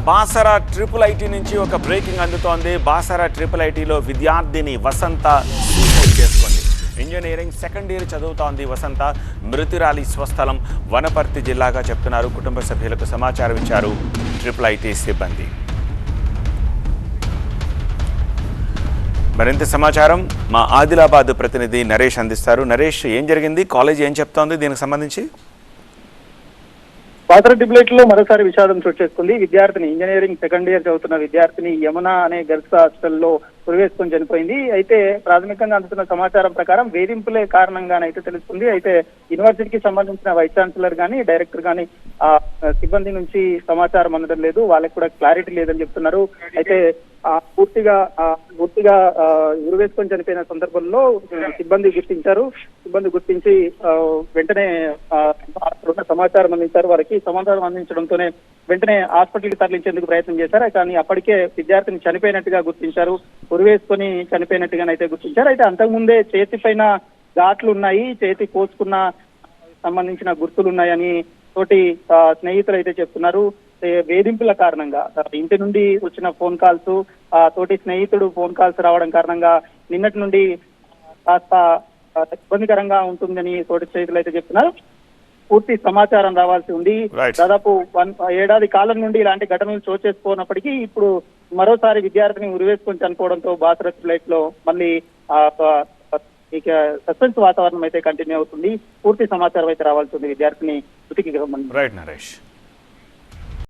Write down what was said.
Basara triple IT నుంచి ఒక breaking అందుతోంది. బాసరా ట్రిపుల్ ఐటీలో విద్యార్థిని వసంత సూసైడ్ చేసుకుంది. ఇంజనీరింగ్ సెకండ్ ఇయర్ చదువుతోంది వసంత. మృతురాలి స్వస్థలం వనపర్తి జిల్లాగా చెప్తున్నారు. కుటుంబ సభ్యులకు సమాచారం ఇచ్చారు ట్రిపుల్ ఐటీ సిబ్బంది. మరింత సమాచారం మా ఆదిలాబాద్ ప్రతినిధి నరేష్ అందిస్తారు. నరేష్, ఏం జరిగింది? కాలేజ్ ఏం చెప్తోంది దీనికి సంబంధించి? బాసరా ట్రిపుల్ లో మరోసారి విషాదం చోటు చేసుకుంది. విద్యార్థిని ఇంజనీరింగ్ సెకండ్ ఇయర్ చదువుతున్న విద్యార్థిని యమున అనే గర్ల్స్ హాస్టల్లో ఉరివేసుకొని చనిపోయింది. అయితే ప్రాథమికంగా అందుతున్న సమాచారం ప్రకారం వేధింపులే కారణంగానైతే తెలుస్తుంది. అయితే యూనివర్సిటీకి సంబంధించిన వైస్ ఛాన్సలర్ గానీ డైరెక్టర్ గానీ సిబ్బంది నుంచి సమాచారం అందడం లేదు. వాళ్ళకి కూడా క్లారిటీ లేదని చెప్తున్నారు. అయితే పూర్తిగా ఉరివేసుకొని చనిపోయిన సందర్భంలో సిబ్బంది గుర్తించి వెంటనే సమాచారం అందించారు. వారికి సమాచారం అందించడంతోనే వెంటనే హాస్పిటల్కి తరలించేందుకు ప్రయత్నం చేశారు. కానీ అప్పటికే విద్యార్థిని చనిపోయినట్టుగా గుర్తించారు. ఉరివేసుకొని చనిపోయినట్టుగానైతే గుర్తించారు. అయితే అంతకుముందే చేతి పైన ఘాట్లు ఉన్నాయి, చేతి కోసుకున్న సంబంధించిన గుర్తులు ఉన్నాయని తోటి స్నేహితులు అయితే చెప్తున్నారు. వేధింపుల కారణంగా ఇంటి నుండి వచ్చిన ఫోన్ కాల్స్, తోటి స్నేహితుడు ఫోన్ కాల్స్ రావడం కారణంగా నిన్నటి నుండి కాస్త ఇబ్బందికరంగా ఉంటుందని తోటి స్నేహితులు అయితే చెప్తున్నారు. పూర్తి సమాచారం రావాల్సి ఉంది. దాదాపు 1 ఏడాది కాలం నుండి ఇలాంటి ఘటనలు చోటు చేసుకోనప్పటికీ ఇప్పుడు మరోసారి విద్యార్థిని ఉరివేసుకొని చనిపోవడంతో బాసరా ట్రిపుల్ లో మళ్ళీ ఇక సస్పెన్స్ వాతావరణం అయితే కంటిన్యూ అవుతుంది. పూర్తి సమాచారం అయితే రావాల్సి ఉంది విద్యార్థిని మృతికి సంబంధించి.